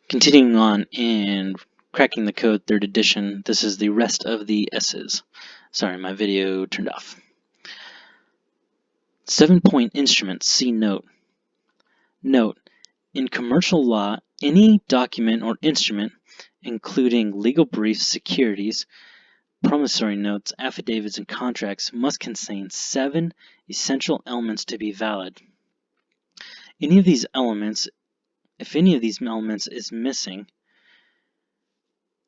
Continuing on in Cracking the Code 3rd edition, this is the rest of the S's. Sorry, my video turned off. 7-point instruments, see note. Note, in commercial law, any document or instrument, including legal briefs, securities, promissory notes, affidavits, and contracts, must contain 7 essential elements to be valid. If any of these elements is missing,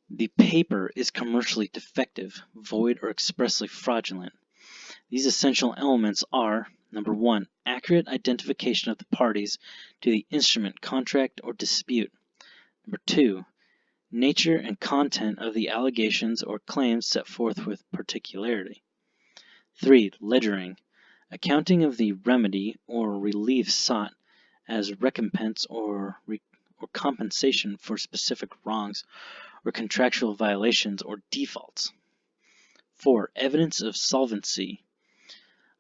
the paper is commercially defective, void, or expressly fraudulent. These essential elements are: number 1, accurate identification of the parties to the instrument, contract, or dispute. Number 2, nature and content of the allegations or claims set forth with particularity. 3, ledgering, accounting of the remedy or relief sought as recompense or compensation for specific wrongs or contractual violations or defaults. 4, evidence of solvency,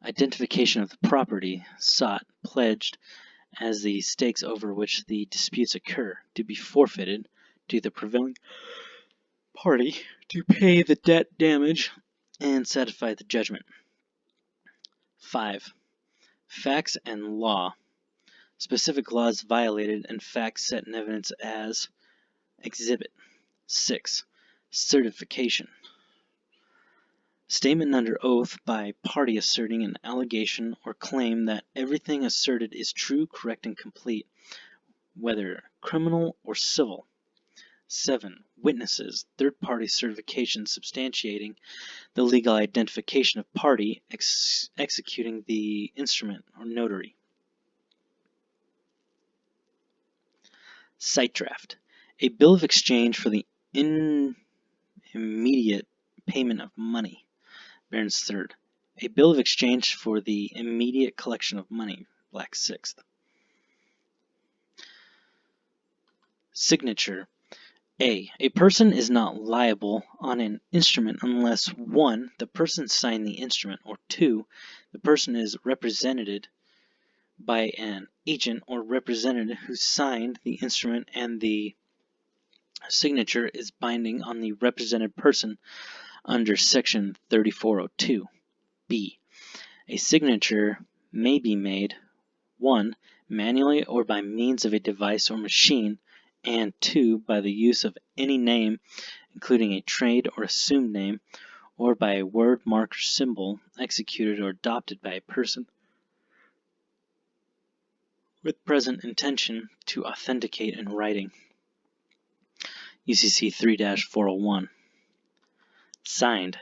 identification of the property sought, pledged as the stakes over which the disputes occur, to be forfeited to the prevailing party to pay the debt damage and satisfy the judgment. 5, facts and law, specific laws violated and facts set in evidence as exhibit. 6, certification, statement under oath by party asserting an allegation or claim that everything asserted is true, correct, and complete, whether criminal or civil. 7, witnesses, third-party certification substantiating the legal identification of party executing the instrument or notary. Site draft, a bill of exchange for the immediate payment of money. Barron's 3rd, a bill of exchange for the immediate collection of money. Black 6th. Signature. A person is not liable on an instrument unless 1, the person signed the instrument, or 2, the person is represented by an agent or representative who signed the instrument and the signature is binding on the represented person under Section 3402. B, a signature may be made 1, manually or by means of a device or machine, and 2, by the use of any name, including a trade or assumed name, or by a word, mark, or symbol executed or adopted by a person with present intention to authenticate in writing. UCC 3-401. Signed.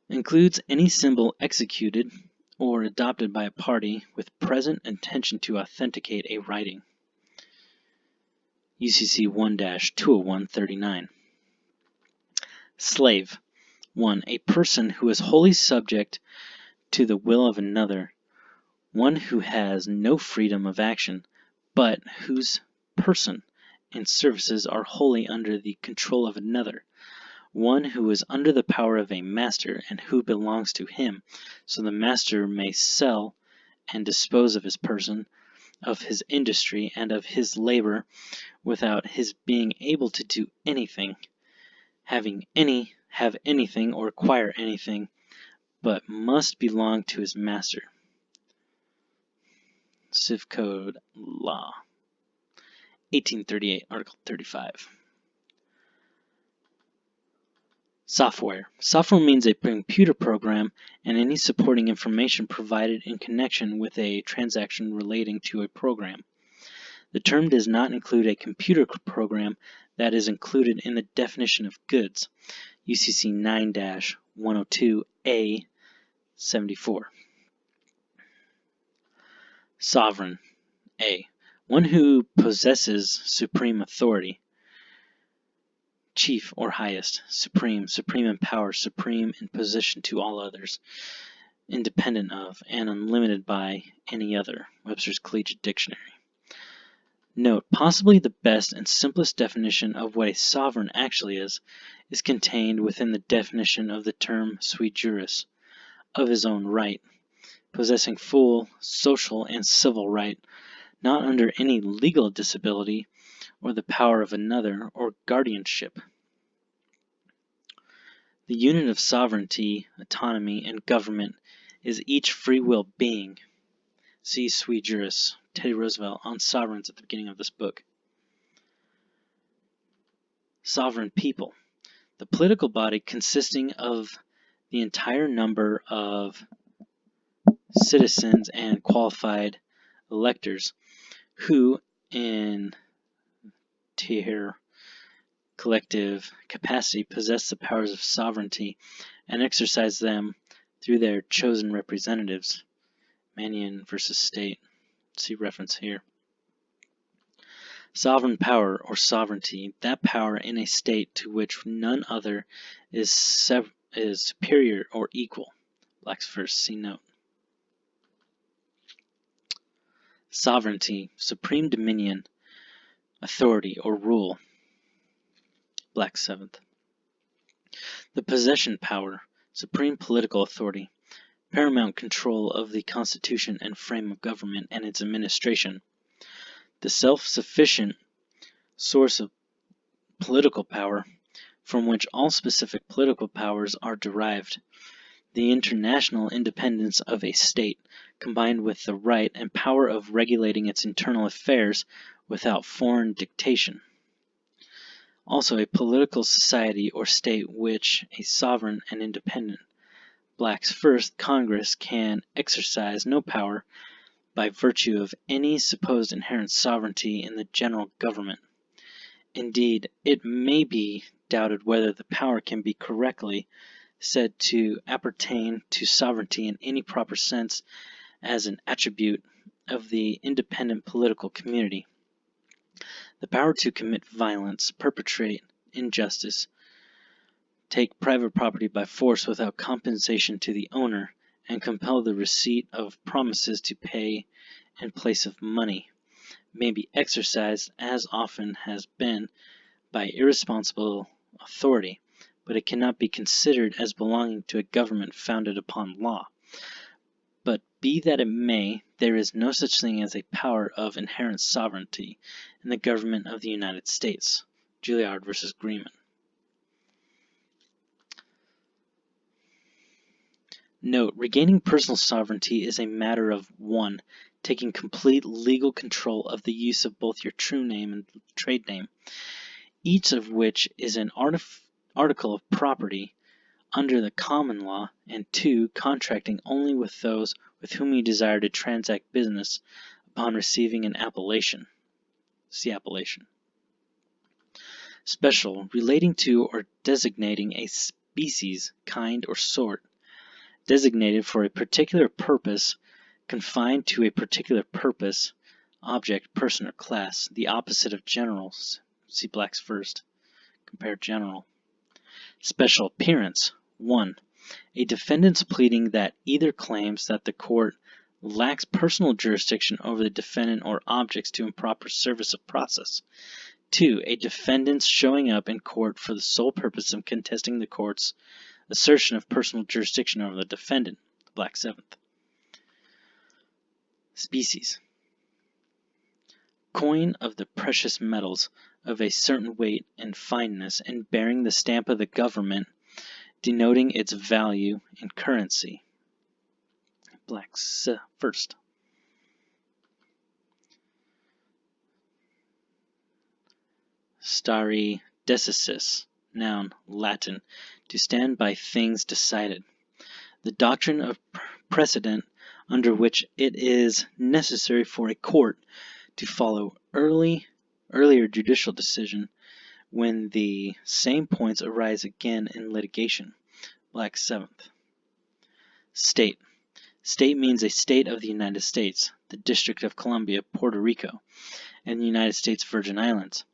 Includes any symbol executed or adopted by a party with present intention to authenticate a writing. UCC 1-201-39. Slave. 1, a person who is wholly subject to the will of another, one who has no freedom of action, but whose person and services are wholly under the control of another, one who is under the power of a master and who belongs to him, so the master may sell and dispose of his person, of his industry, and of his labor without his being able to do anything, have anything, or acquire anything, but must belong to his master. Civ Code Law. 1838, Article 35. Software. Software means a computer program and any supporting information provided in connection with a transaction relating to a program. The term does not include a computer program that is included in the definition of goods. UCC 9-102A 74. Sovereign. A, one who possesses supreme authority. Chief or highest, supreme, supreme in power, supreme in position to all others, independent of, and unlimited by any other. Webster's Collegiate Dictionary. Note, possibly the best and simplest definition of what a sovereign actually is contained within the definition of the term sui juris, of his own right, possessing full social and civil right, not under any legal disability or the power of another or guardianship. The unit of sovereignty, autonomy, and government is each free will being. See Sui Juris, Teddy Roosevelt, on sovereigns at the beginning of this book. Sovereign people. The political body consisting of the entire number of citizens and qualified electors who, in their collective capacity, possess the powers of sovereignty and exercise them through their chosen representatives. Manion versus State. See reference here. Sovereign power or sovereignty, that power in a state to which none other is superior or equal. Black's first, see note. Sovereignty, supreme dominion, authority or rule. Black's seventh. The possession power, supreme political authority, paramount control of the Constitution and frame of government and its administration. The self-sufficient source of political power, from which all specific political powers are derived. The international independence of a state, combined with the right and power of regulating its internal affairs without foreign dictation. Also a political society or state which a sovereign and independent. Black's first, Congress can exercise no power by virtue of any supposed inherent sovereignty in the general government. Indeed, it may be doubted whether the power can be correctly said to appertain to sovereignty in any proper sense as an attribute of the independent political community. The power to commit violence, perpetrate injustice, take private property by force without compensation to the owner, and compel the receipt of promises to pay in place of money, may be exercised, as often has been, by irresponsible authority, but it cannot be considered as belonging to a government founded upon law. But be that it may, there is no such thing as a power of inherent sovereignty in the government of the United States. Juilliard versus Greenman. Note, regaining personal sovereignty is a matter of 1. Taking complete legal control of the use of both your true name and trade name, each of which is an article of property under the common law, and 2. Contracting only with those with whom you desire to transact business upon receiving an appellation. See appellation. Special, relating to or designating a species, kind, or sort, designated for a particular purpose, confined to a particular purpose, object, person, or class, the opposite of generals. See Black's first. Compare general. Special appearance. 1. A defendant's pleading that either claims that the court lacks personal jurisdiction over the defendant or objects to improper service of process. 2. A defendant's showing up in court for the sole purpose of contesting the court's assertion of personal jurisdiction over the defendant. Black seventh. Species. Coin of the precious metals of a certain weight and fineness and bearing the stamp of the government, denoting its value in currency. Black's first. Stare decisis, noun, Latin, to stand by things decided. The doctrine of precedent under which it is necessary for a court to follow earlier judicial decision when the same points arise again in litigation. Black seventh. State. State means a state of the United States, the District of Columbia, Puerto Rico, and the United States Virgin Islands,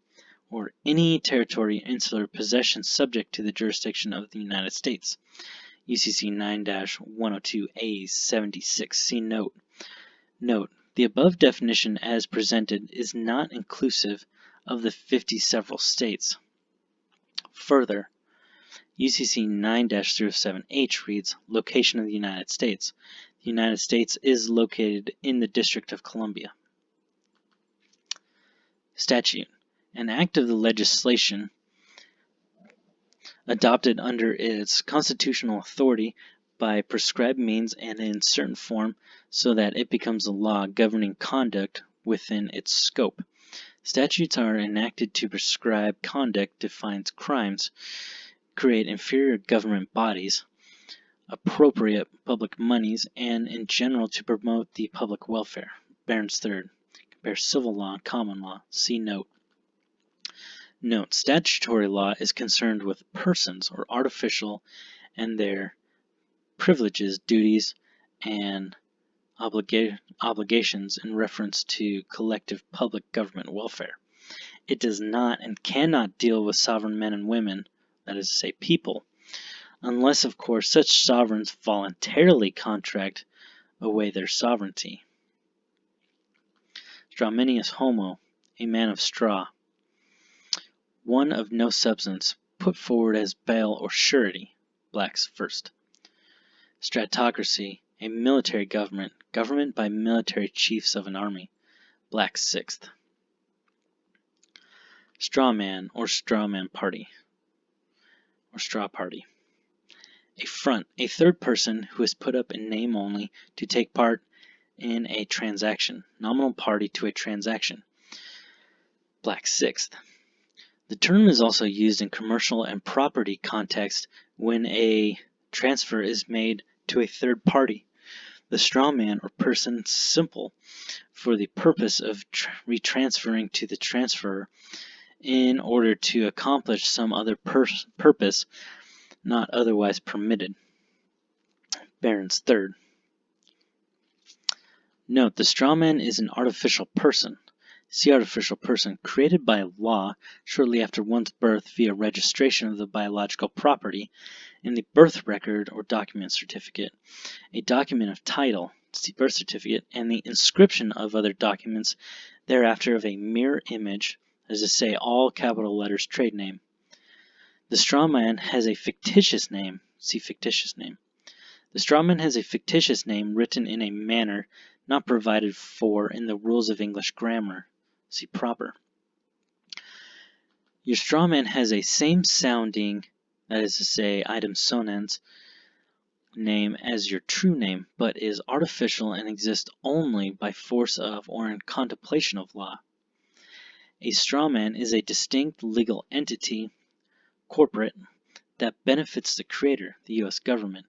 or any territory, insular possession subject to the jurisdiction of the United States. UCC 9-102A 76. See note. Note, the above definition as presented is not inclusive of the 50 several states. Further, UCC 9-307H reads, location of the United States. The United States is located in the District of Columbia. Statute. An act of the legislation adopted under its constitutional authority by prescribed means and in certain form so that it becomes a law governing conduct within its scope. Statutes are enacted to prescribe conduct, define crimes, create inferior government bodies, appropriate public monies, and in general to promote the public welfare. Barron's Third. Compare civil law and common law. See note. Note, statutory law is concerned with persons or artificial and their privileges, duties, and obligations in reference to collective public government welfare. It does not and cannot deal with sovereign men and women, that is to say people, unless of course such sovereigns voluntarily contract away their sovereignty. Straminius homo, a man of straw, one of no substance, put forward as bail or surety, blacks first. Stratocracy, a military government, government by military chiefs of an army, blacks sixth. Straw man or straw man party, or straw party. A front, a third person who is put up in name only to take part in a transaction, nominal party to a transaction, blacks sixth. The term is also used in commercial and property context when a transfer is made to a third party. The straw man or person simple for the purpose of retransferring to the transferor in order to accomplish some other purpose not otherwise permitted. Barron's Third. Note, the straw man is an artificial person. See artificial person, created by law shortly after one's birth via registration of the biological property in the birth record or document certificate, a document of title, see birth certificate, and the inscription of other documents thereafter of a mirror image, as to say all capital letters trade name. The straw man has a fictitious name, see fictitious name. The straw man has a fictitious name written in a manner not provided for in the rules of English grammar, see proper. Your straw man has a same sounding, that is to say, item sonans, name as your true name, but is artificial and exists only by force of or in contemplation of law. A straw man is a distinct legal entity, corporate, that benefits the creator, the U.S. government,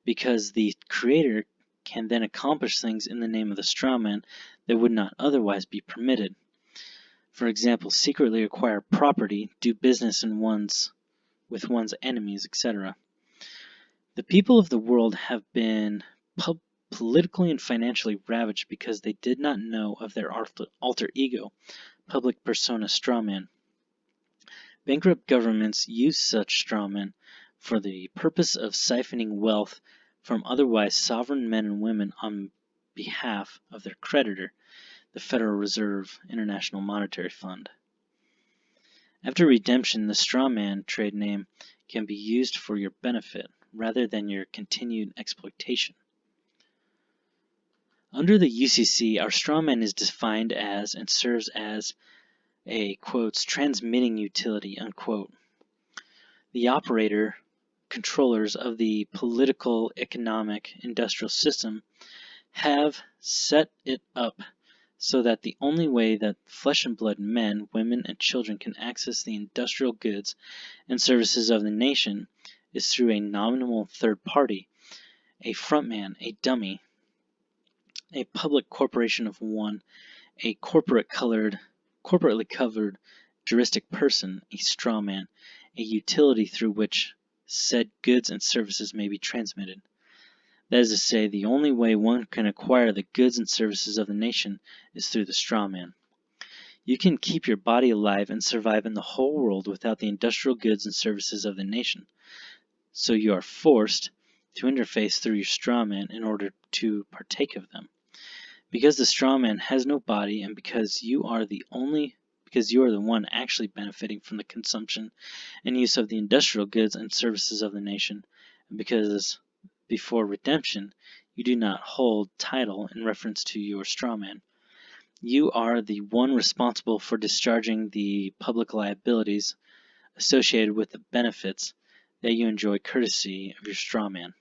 because the creator can then accomplish things in the name of the straw man that would not otherwise be permitted. For example, secretly acquire property, do business with one's enemies, etc. The people of the world have been politically and financially ravaged because they did not know of their alter ego, public persona strawman. Bankrupt governments use such strawmen for the purpose of siphoning wealth from otherwise sovereign men and women on behalf of their creditor, the Federal Reserve International Monetary Fund. After redemption, the strawman trade name can be used for your benefit rather than your continued exploitation. Under the UCC, our strawman is defined as and serves as a, quotes, transmitting utility, unquote. The operator, controllers of the political, economic, industrial system have set it up so that the only way that flesh and blood men, women, and children can access the industrial goods and services of the nation is through a nominal third party, a frontman, a dummy, a public corporation of one, a corporately covered juristic person, a strawman, a utility through which said goods and services may be transmitted. That is to say, the only way one can acquire the goods and services of the nation is through the strawman. You can keep your body alive and survive in the whole world without the industrial goods and services of the nation. So you are forced to interface through your strawman in order to partake of them. Because the strawman has no body and because you are the one actually benefiting from the consumption and use of the industrial goods and services of the nation, and because before redemption you do not hold title in reference to your strawman, You are the one responsible for discharging the public liabilities associated with the benefits that you enjoy courtesy of your straw man.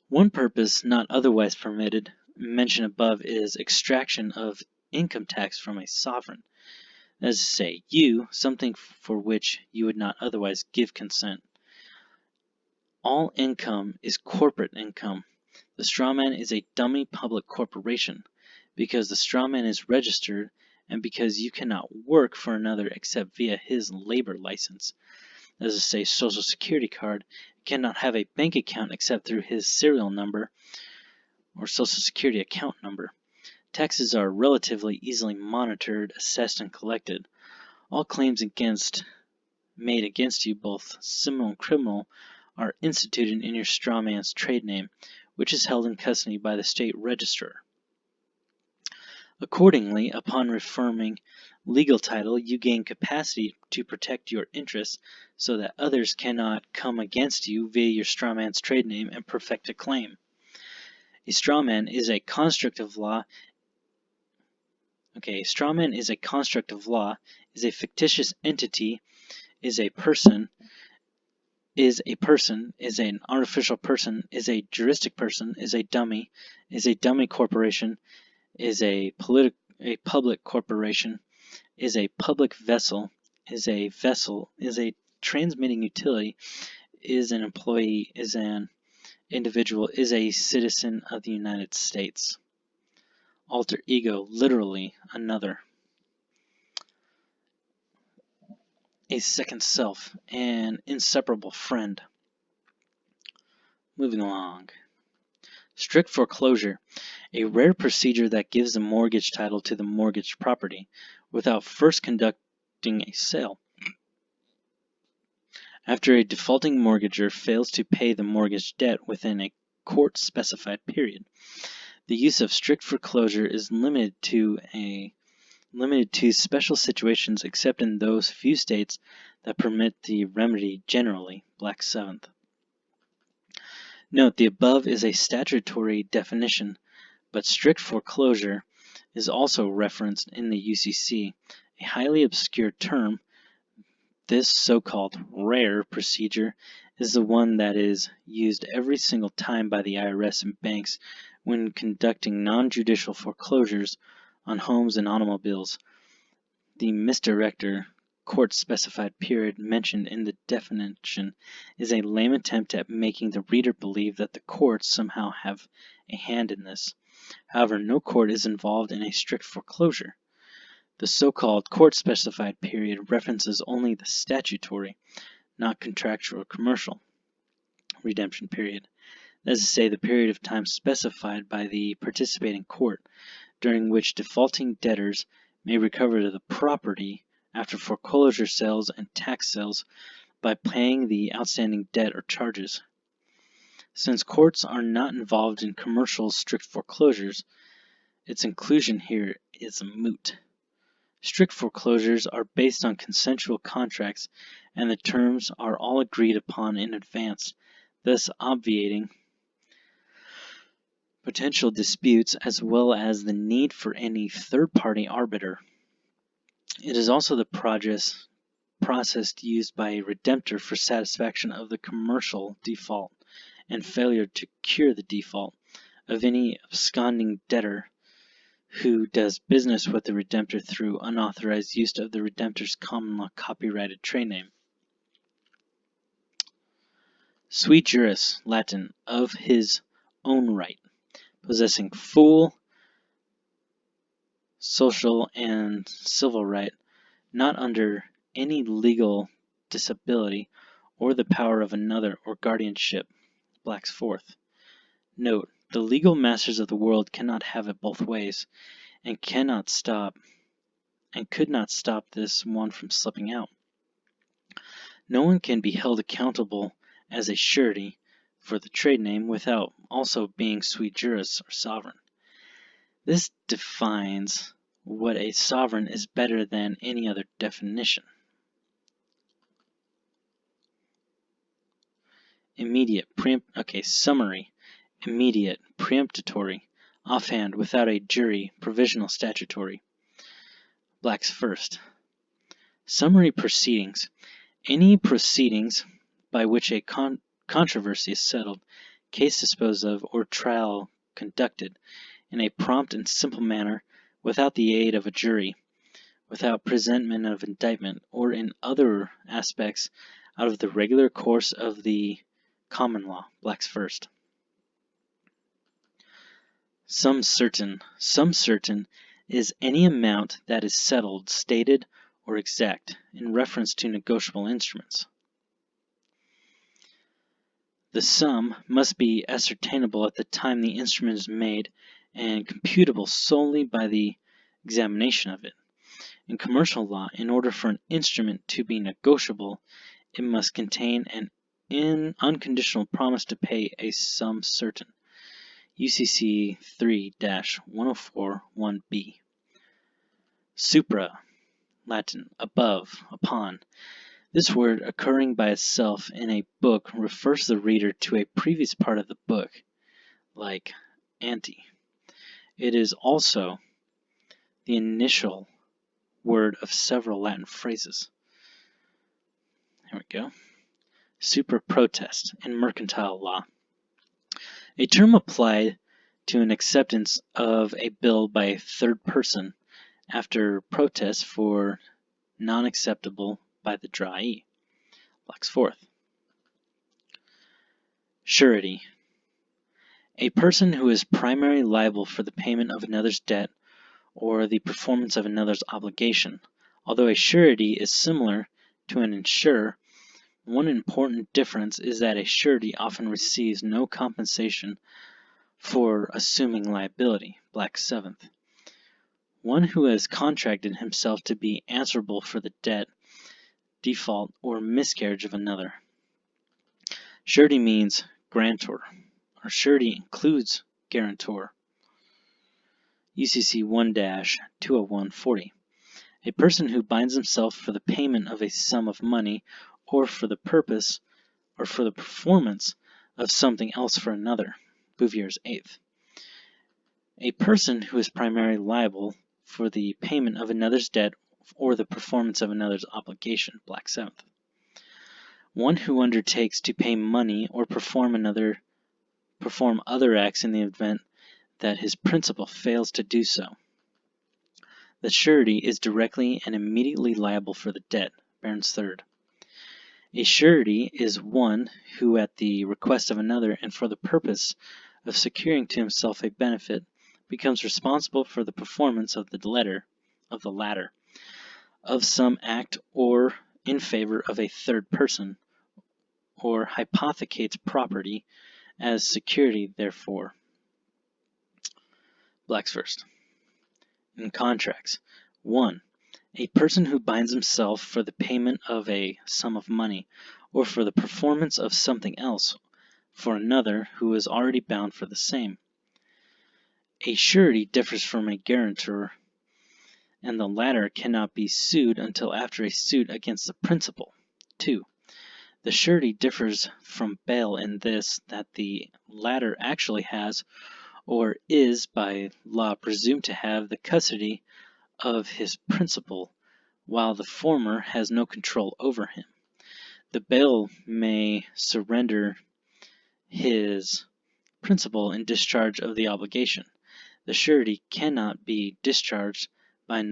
One purpose not otherwise permitted, mentioned above, is extraction of income tax from a sovereign. That is to say, something for which you would not otherwise give consent. All income is corporate income. The strawman is a dummy public corporation because the strawman is registered and because you cannot work for another except via his labor license. That is to say, social security card, cannot have a bank account except through his serial number or social security account number. Taxes are relatively easily monitored, assessed, and collected. All claims made against you, both civil and criminal, are instituted in your strawman's trade name, which is held in custody by the state registrar. Accordingly, upon reforming legal title, you gain capacity to protect your interests so that others cannot come against you via your strawman's trade name and perfect a claim. A strawman is a construct of law. A strawman is a construct of law, is a fictitious entity, is an artificial person, is a juristic person, is a dummy corporation, is a public corporation, is a public vessel, is a transmitting utility, is an employee, is an individual, is a citizen of the United States. Alter ego, literally another. A second self, an inseparable friend. Moving along. Strict foreclosure, a rare procedure that gives the mortgage title to the mortgaged property without first conducting a sale. After a defaulting mortgager fails to pay the mortgage debt within a court-specified period, the use of strict foreclosure is limited to special situations except in those few states that permit the remedy generally, Black 7th. Note, the above is a statutory definition, but strict foreclosure is also referenced in the UCC, a highly obscure term. This so-called rare procedure is the one that is used every single time by the IRS and banks when conducting non-judicial foreclosures on homes and automobiles. The misdirector court-specified period mentioned in the definition is a lame attempt at making the reader believe that the courts somehow have a hand in this. However, no court is involved in a strict foreclosure. The so-called court-specified period references only the statutory, not contractual or commercial, redemption period. That is to say, the period of time specified by the participating court, during which defaulting debtors may recover the property after foreclosure sales and tax sales by paying the outstanding debt or charges. Since courts are not involved in commercial strict foreclosures, its inclusion here is moot. Strict foreclosures are based on consensual contracts and the terms are all agreed upon in advance, thus obviating potential disputes as well as the need for any third-party arbiter. It is also the process used by a redemptor for satisfaction of the commercial default and failure to cure the default of any absconding debtor who does business with the redemptor through unauthorized use of the redemptor's common law copyrighted trade name. Sui juris, Latin, of his own right, possessing full social and civil right, not under any legal disability or the power of another or guardianship, Black's 4th. Note, the legal masters of the world cannot have it both ways, and could not stop this one from slipping out. No one can be held accountable as a surety for the trade name without also being sui juris or sovereign. This defines what a sovereign is better than any other definition. Summary. Immediate, preemptory, Offhand, without a jury, provisional statutory. Blacks first. Summary proceedings. Any proceedings by which a controversy is settled, case disposed of, or trial conducted in a prompt and simple manner, without the aid of a jury, without presentment of indictment, or in other aspects out of the regular course of the common law. Blacks first. Sum certain. Sum certain is any amount that is settled, stated, or exact in reference to negotiable instruments. The sum must be ascertainable at the time the instrument is made and computable solely by the examination of it. In commercial law, in order for an instrument to be negotiable, it must contain an unconditional promise to pay a sum certain. UCC 3-1041b. Supra, Latin, above, upon. This word, occurring by itself in a book, refers the reader to a previous part of the book, like ante. It is also the initial word of several Latin phrases. Here we go. Supra protest in mercantile law. A term applied to an acceptance of a bill by a third person after protest for non-acceptable by the drawee. Blacks fourth. Surety. A person who is primarily liable for the payment of another's debt or the performance of another's obligation. Although a surety is similar to an insurer, one important difference is that a surety often receives no compensation for assuming liability. Black seventh. One who has contracted himself to be answerable for the debt, default, or miscarriage of another. Surety means grantor, or surety includes guarantor. UCC 1-20140. A person who binds himself for the payment of a sum of money or for the purpose or for the performance of something else for another. Bouvier's 8th. A person who is primarily liable for the payment of another's debt or the performance of another's obligation. Black 7th. One who undertakes to pay money or perform other acts in the event that his principal fails to do so. The surety is directly and immediately liable for the debt. Barron's 3rd. A surety is one who, at the request of another and for the purpose of securing to himself a benefit, becomes responsible for the performance of the latter of some act or in favor of a third person, or hypothecates property as security therefor. Blacks first. In contracts. 1. A person who binds himself for the payment of a sum of money or for the performance of something else for another who is already bound for the same. A surety differs from a guarantor, and the latter cannot be sued until after a suit against the principal. 2. The surety differs from bail in this, that the latter actually has or is by law presumed to have the custody of his principal, while the former has no control over him. The bail may surrender his principal in discharge of the obligation. The surety cannot be discharged by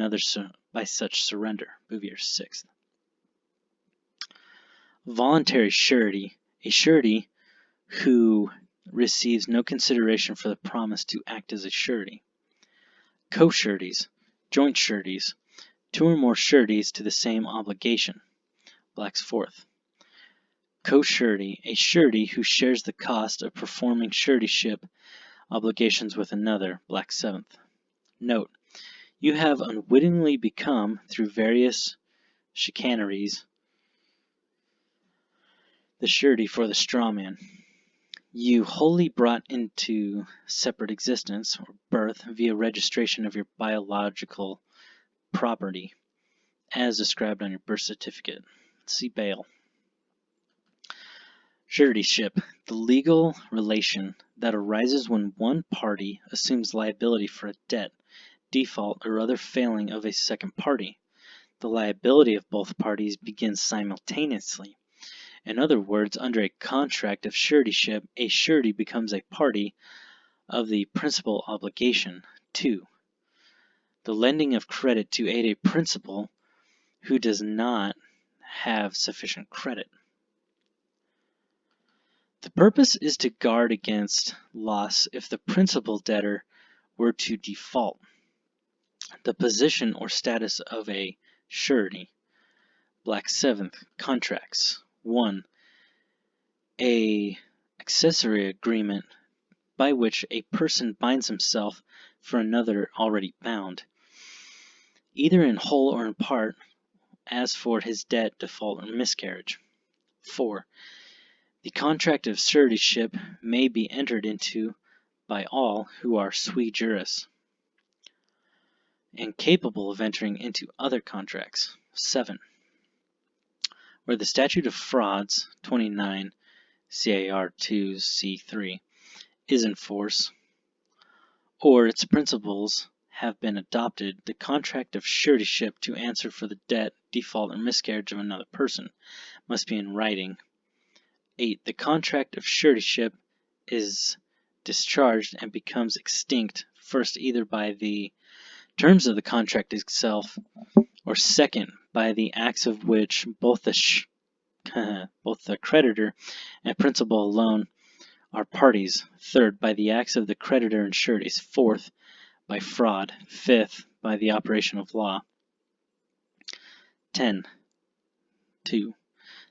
by such surrender. Bouvier's 6th. Voluntary surety. A surety who receives no consideration for the promise to act as a surety. Co-sureties. Joint sureties. 2 or more sureties to the same obligation. Black's 4th. Co-surety. A surety who shares the cost of performing suretyship obligations with another. Black 7th. Note: you have unwittingly become, through various chicaneries, the surety for the straw man. You wholly brought into separate existence or birth via registration of your biological property, as described on your birth certificate. See bail. Suretyship, the legal relation that arises when one party assumes liability for a debt, default, or other failing of a second party. The liability of both parties begins simultaneously. In other words, under a contract of suretyship, a surety becomes a party of the principal obligation. 2. The lending of credit to aid a principal who does not have sufficient credit. The purpose is to guard against loss if the principal debtor were to default. The position or status of a surety. Black 7th contracts. 1. A accessory agreement by which a person binds himself for another already bound, either in whole or in part, as for his debt, default, or miscarriage. 4. The contract of suretyship may be entered into by all who are sui juris and capable of entering into other contracts. 7. Where the statute of frauds, 29 CAR 2 C3, is in force, or its principles have been adopted, the contract of suretyship to answer for the debt, default, or miscarriage of another person must be in writing. 8. The contract of suretyship is discharged and becomes extinct, first either by the terms of the contract itself, or second, by the acts of which both the creditor and principal alone are parties. Third, by the acts of the creditor and sureties. Fourth, by fraud. Fifth, by the operation of law. 10. 2.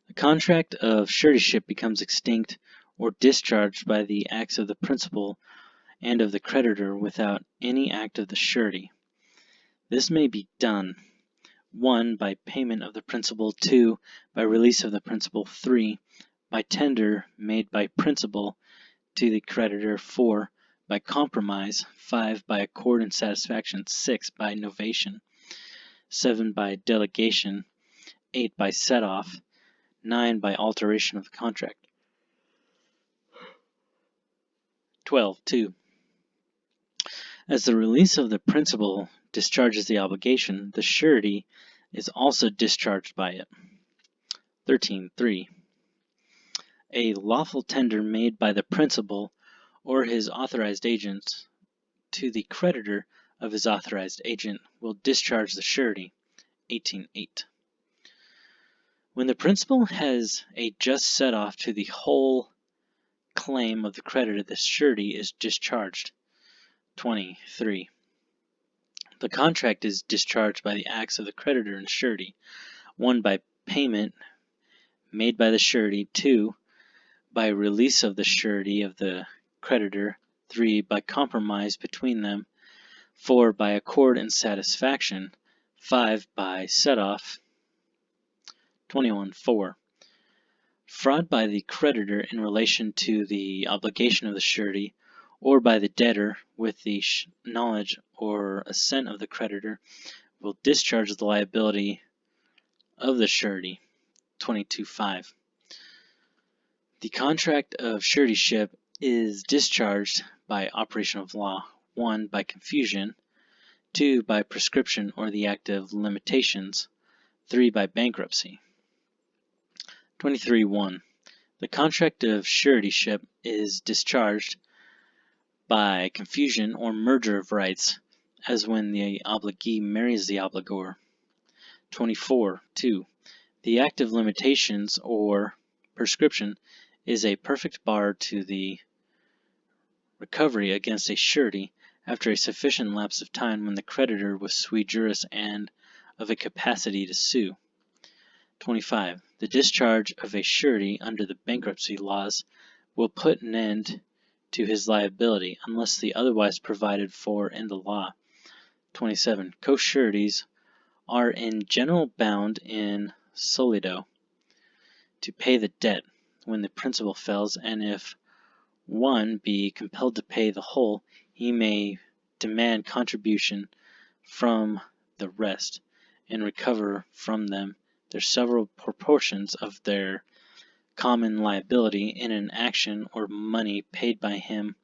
The contract of suretyship becomes extinct or discharged by the acts of the principal and of the creditor without any act of the surety. This may be done: 1. By payment of the principal. 2. By release of the principal. 3. By tender made by principal to the creditor. 4. By compromise. 5. By accord and satisfaction. 6. By novation. 7. By delegation. 8. By set-off. 9. By alteration of the contract. 12. 2. As the release of the principal discharges the obligation, the surety is also discharged by it. 13. 3. A lawful tender made by the principal or his authorized agent to the creditor of his authorized agent will discharge the surety. 18.8. When the principal has a just set-off to the whole claim of the creditor, the surety is discharged. 23. The contract is discharged by the acts of the creditor and surety. 1. By payment made by the surety. 2. By release of the surety of the creditor. 3. By compromise between them. 4. By accord and satisfaction. 5. By set-off. 21.4. Fraud by the creditor in relation to the obligation of the surety, or by the debtor with the knowledge or assent of the creditor, will discharge the liability of the surety. 22.5. The contract of suretyship is discharged by operation of law. 1. By confusion. 2. By prescription or the act of limitations. 3. By bankruptcy. 23.1. The contract of suretyship is discharged by confusion or merger of rights, as when the obligee marries the obligor. 24.2. The act of limitations or prescription is a perfect bar to the recovery against a surety after a sufficient lapse of time when the creditor was sui juris and of a capacity to sue. 25. The discharge of a surety under the bankruptcy laws will put an end to his liability unless the otherwise provided for in the law. 27. Co-sureties are in general bound in solido to pay the debt when the principal fails, and if one be compelled to pay the whole, he may demand contribution from the rest and recover from them their several proportions of their common liability in an action or money paid by him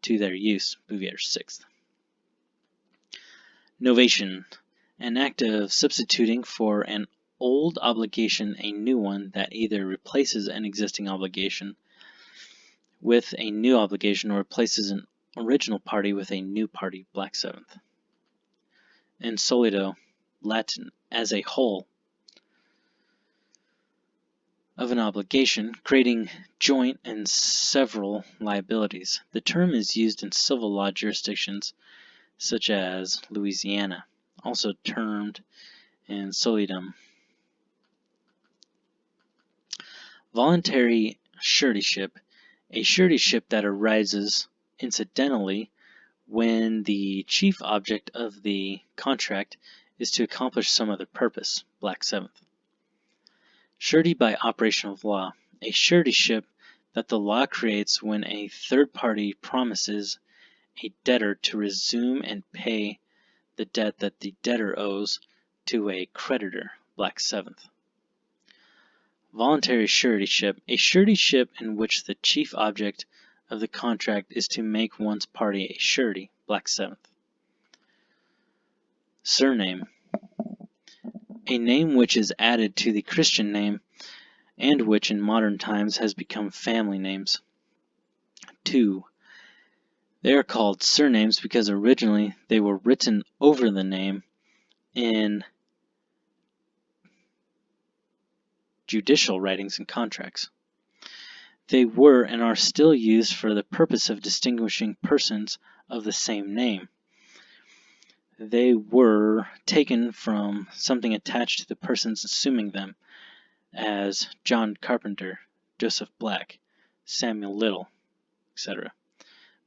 to their use. Bouvier 6th. Novation, an act of substituting for an old obligation a new one that either replaces an existing obligation with a new obligation or replaces an original party with a new party. Black 7th. In solido, Latin, as a whole of an obligation, creating joint and several liabilities. The term is used in civil law jurisdictions such as Louisiana, also termed in solidum. Voluntary suretyship, a suretyship that arises incidentally when the chief object of the contract is to accomplish some other purpose. Black 7th. Surety by operation of law, a suretyship that the law creates when a third party promises a debtor to resume and pay the debt that the debtor owes to a creditor. Black 7th. Voluntary suretyship, a suretyship in which the chief object of the contract is to make one's party a surety. Black 7th. Surname, a name which is added to the Christian name and which in modern times has become family names. 2. They are called surnames because originally they were written over the name in judicial writings and contracts. They were and are still used for the purpose of distinguishing persons of the same name. They were taken from something attached to the persons assuming them, as John Carpenter, Joseph Black, Samuel Little, etc.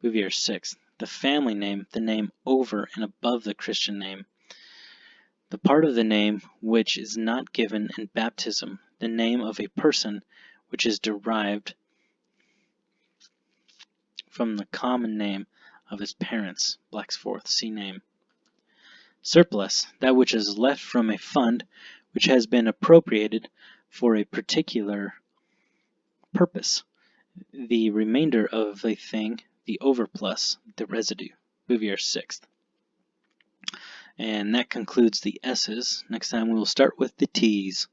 Bouvier 6th. The family name, the name over and above the Christian name. The part of the name which is not given in baptism, the name of a person which is derived from the common name of his parents. Black's 4th. See name. Surplus, that which is left from a fund which has been appropriated for a particular purpose. The remainder of a thing, the overplus, the residue. Bouvier 6th. And that concludes the S's. Next time we will start with the T's.